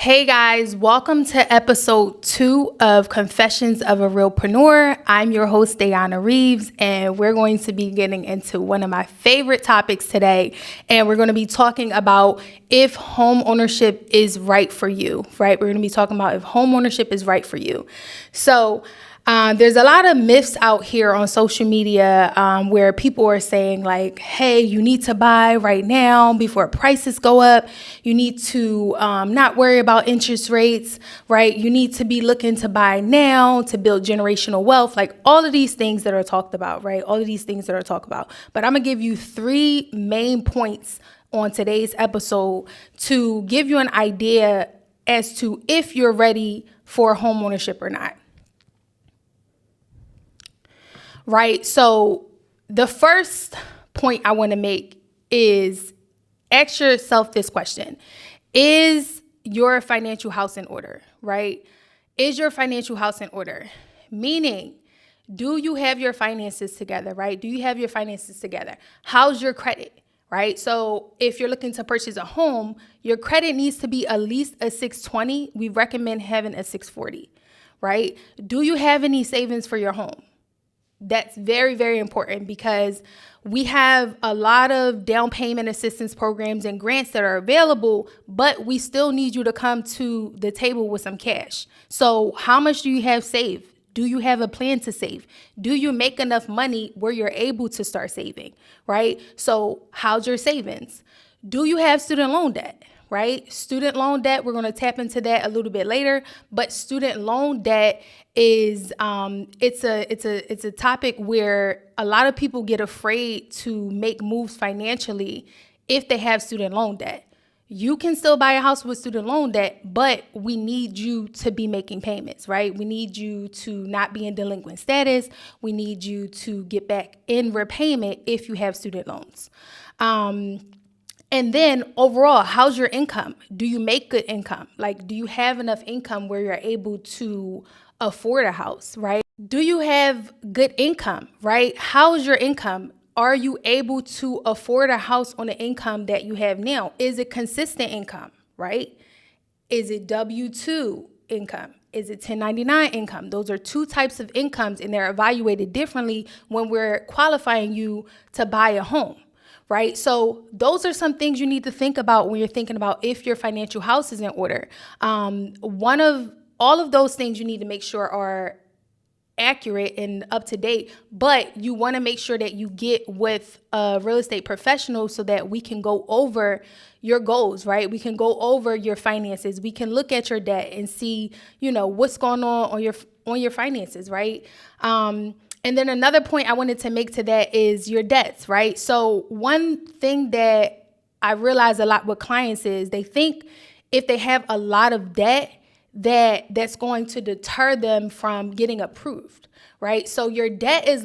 Hey guys, welcome to episode 2 of Confessions of a Realpreneur. I'm your host, Dayanna Reeves, and we're going to be getting into one of my favorite topics today. And we're going to be talking about if home ownership is right for you, right? We're going to be talking about if home ownership is right for you. So there's a lot of myths out here on social media where people are saying like, hey, you need to buy right now before prices go up. You need to not worry about interest rates, right? You need to be looking to buy now to build generational wealth, like all of these things that are talked about, right? All of these things that are talked about. But I'm going to give you 3 main points on today's episode to give you an idea as to if you're ready for home ownership or not. Right. So the first point I want to make is ask yourself this question. Is your financial house in order? Right? Is your financial house in order? Meaning, do you have your finances together? Right? Do you have your finances together? How's your credit? Right? So if you're looking to purchase a home, your credit needs to be at least a 620. We recommend having a 640. Right? Do you have any savings for your home? That's very, very important because we have a lot of down payment assistance programs and grants that are available, but we still need you to come to the table with some cash. So how much do you have saved? Do you have a plan to save? Do you make enough money where you're able to start saving, right? So how's your savings? Do you have student loan debt? Right? Student loan debt, we're going to tap into that a little bit later, but student loan debt is it's a topic where a lot of people get afraid to make moves financially if they have student loan debt. You can still buy a house with student loan debt, but we need you to be making payments, right? We need you to not be in delinquent status. We need you to get back in repayment if you have student loans. And then overall, how's your income? Do you make good income? Like, do you have enough income where you're able to afford a house, right? Do you have good income, right? How's your income? Are you able to afford a house on the income that you have now? Is it consistent income, right? Is it W-2 income? Is it 1099 income? Those are 2 types of incomes, and they're evaluated differently when we're qualifying you to buy a home. Right? So those are some things you need to think about when you're thinking about if your financial house is in order. One of all of those things you need to make sure are accurate and up to date, but you want to make sure that you get with a real estate professional so that we can go over your goals, right? We can go over your finances. We can look at your debt and see, what's going on your finances, right? And then another point I wanted to make to that is your debts, right? So one thing that I realize a lot with clients is they think if they have a lot of debt, that's going to deter them from getting approved, right? So your debt is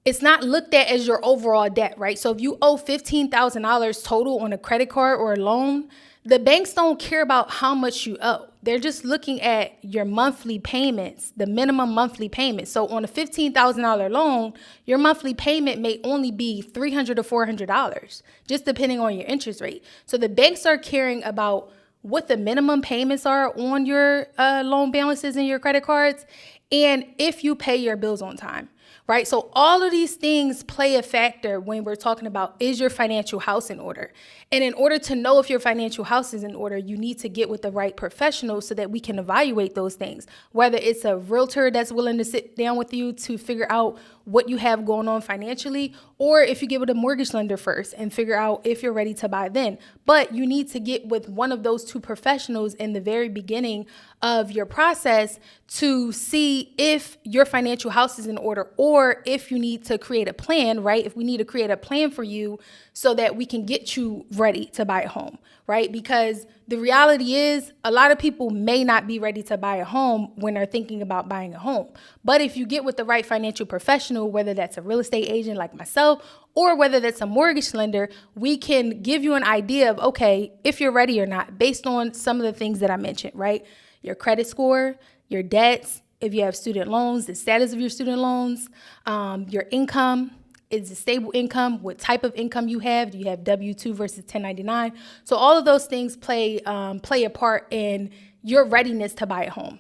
it's not looked at as your overall debt, right? So if you owe $15,000 total on a credit card or a loan, the banks don't care about how much you owe. They're just looking at your monthly payments, the minimum monthly payment. So on a $15,000 loan, your monthly payment may only be $300 to $400, just depending on your interest rate. So the banks are caring about what the minimum payments are on your loan balances and your credit cards, and if you pay your bills on time. Right? So all of these things play a factor when we're talking about, is your financial house in order? And in order to know if your financial house is in order, you need to get with the right professional so that we can evaluate those things. Whether it's a realtor that's willing to sit down with you to figure out what you have going on financially, or if you get with a mortgage lender first and figure out if you're ready to buy then. But you need to get with one of those 2 professionals in the very beginning of your process to see if your financial house is in order, or if you need to create a plan, right? If we need to create a plan for you so that we can get you ready to buy a home, right? Because the reality is a lot of people may not be ready to buy a home when they're thinking about buying a home. But if you get with the right financial professional, whether that's a real estate agent like myself, or whether that's a mortgage lender, we can give you an idea of, okay, if you're ready or not, based on some of the things that I mentioned, right? Your credit score, your debts, if you have student loans, the status of your student loans, your income, Is it stable income? What type of income you have? Do you have W-2 versus 1099? So all of those things play a part in your readiness to buy a home.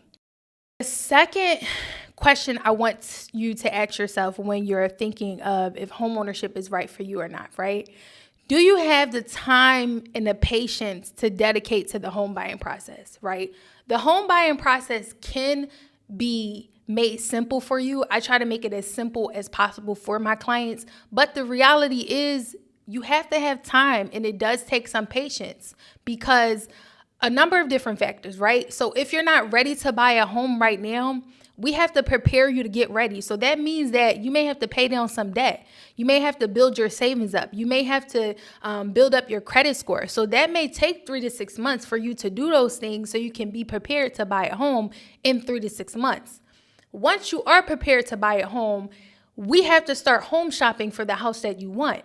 The second question I want you to ask yourself when you're thinking of if homeownership is right for you or not, right? Do you have the time and the patience to dedicate to the home buying process, right? The home buying process can be made simple for you. I try to make it as simple as possible for my clients, but the reality is you have to have time, and it does take some patience because a number of different factors, right? So if you're not ready to buy a home right now, we have to prepare you to get ready. So that means that you may have to pay down some debt. You may have to build your savings up. You may have to build up your credit score. So that may take 3 to 6 months for you to do those things so you can be prepared to buy a home in 3 to 6 months. Once you are prepared to buy a home, we have to start home shopping for the house that you want.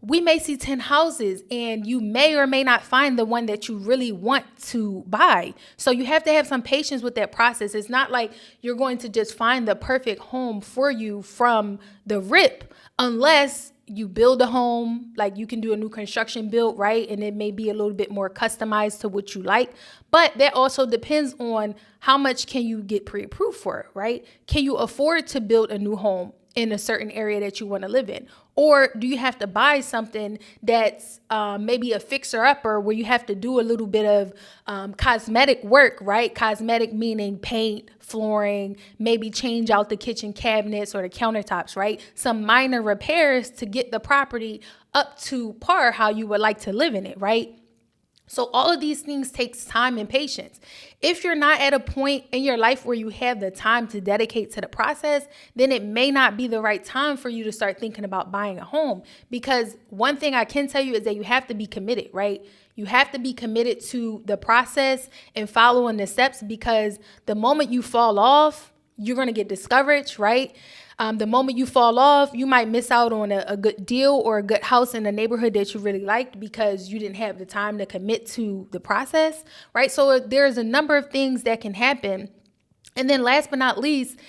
We may see 10 houses and you may or may not find the one that you really want to buy. So you have to have some patience with that process. It's not like you're going to just find the perfect home for you from the rip unless you build a home, like you can do a new construction build, right? And it may be a little bit more customized to what you like. But that also depends on how much can you get pre-approved for, right? Can you afford to build a new home in a certain area that you want to live in? Or do you have to buy something that's maybe a fixer-upper where you have to do a little bit of cosmetic work, right? Cosmetic meaning paint, flooring, maybe change out the kitchen cabinets or the countertops, right? Some minor repairs to get the property up to par how you would like to live in it, right? So all of these things takes time and patience. If you're not at a point in your life where you have the time to dedicate to the process, then it may not be the right time for you to start thinking about buying a home. Because one thing I can tell you is that you have to be committed, right? You have to be committed to the process and following the steps, because the moment you fall off, you're going to get discouraged, right? The moment you fall off, you might miss out on a good deal or a good house in a neighborhood that you really liked because you didn't have the time to commit to the process, right? So there's a number of things that can happen. And then last but not least,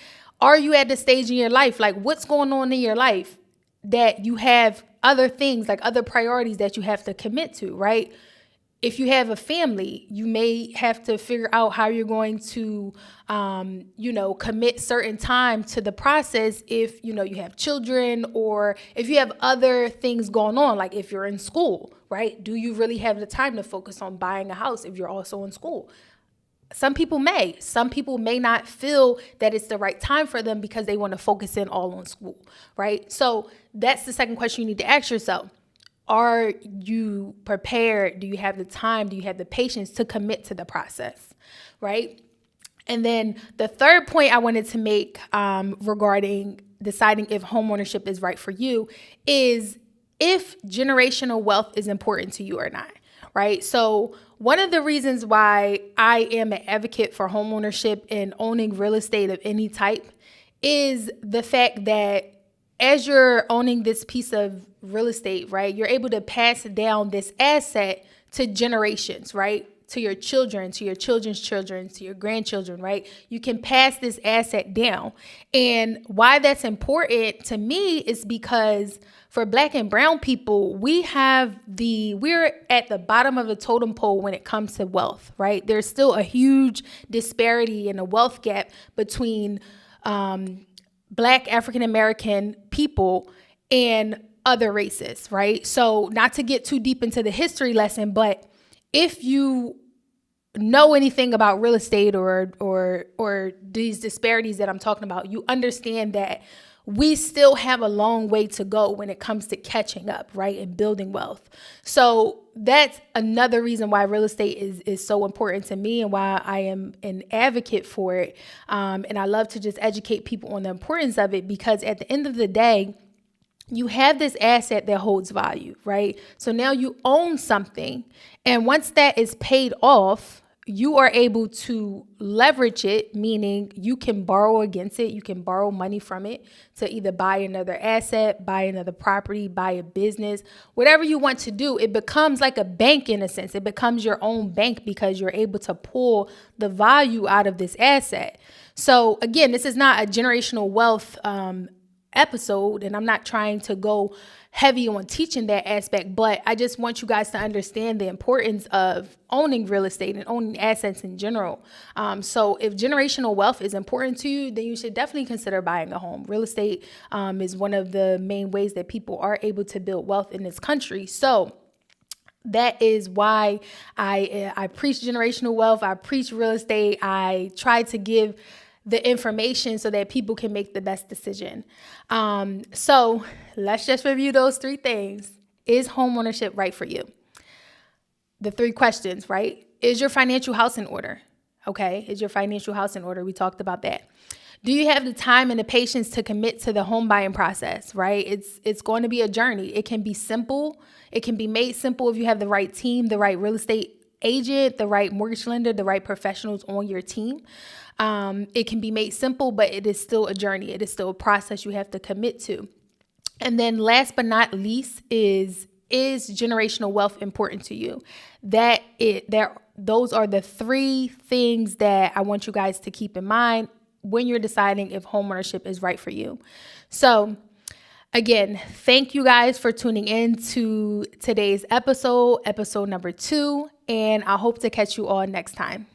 are you at the stage in your life? Like, what's going on in your life that you have other things, like other priorities that you have to commit to, right? If you have a family, you may have to figure out how you're going to, commit certain time to the process if, you have children, or if you have other things going on, like if you're in school, right? Do you really have the time to focus on buying a house if you're also in school? Some people may not feel that it's the right time for them because they want to focus in all on school, right? So that's the second question you need to ask yourself. Are you prepared? Do you have the time? Do you have the patience to commit to the process, right? And then the third point I wanted to make regarding deciding if homeownership is right for you is if generational wealth is important to you or not, right? So one of the reasons why I am an advocate for homeownership and owning real estate of any type is the fact that as you're owning this piece of real estate, right, you're able to pass down this asset to generations, right? To your children, to your children's children, to your grandchildren, right? You can pass this asset down. And why that's important to me is because for Black and brown people, we're at the bottom of the totem pole when it comes to wealth, right? There's still a huge disparity and a wealth gap between Black African-American people and other races, right? So not to get too deep into the history lesson, but if you know anything about real estate or these disparities that I'm talking about, you understand that we still have a long way to go when it comes to catching up, right, and building wealth. So that's another reason why real estate is so important to me and why I am an advocate for it. And I love to just educate people on the importance of it, because at the end of the day, you have this asset that holds value, right? So now you own something. And once that is paid off, you are able to leverage it, meaning you can borrow against it. You can borrow money from it to either buy another asset, buy another property, buy a business, whatever you want to do. It becomes like a bank in a sense. It becomes your own bank because you're able to pull the value out of this asset. So again, this is not a generational wealth episode, and I'm not trying to go heavy on teaching that aspect, but I just want you guys to understand the importance of owning real estate and owning assets in general. So if generational wealth is important to you, then you should definitely consider buying a home. Real estate is one of the main ways that people are able to build wealth in this country. So that is why I preach generational wealth. I preach real estate. I try to give the information so that people can make the best decision. So let's just review those three things. Is homeownership right for you? The three questions, right? Is your financial house in order? Okay. Is your financial house in order? We talked about that. Do you have the time and the patience to commit to the home buying process, right? It's going to be a journey. It can be simple. It can be made simple if you have the right team, the right real estate agent, the right mortgage lender, the right professionals on your team. It can be made simple, but it is still a journey. It is still a process you have to commit to. And then last but not least is generational wealth important to you? Those are the three things that I want you guys to keep in mind when you're deciding if homeownership is right for you. So again, thank you guys for tuning in to today's episode number 2, and I hope to catch you all next time.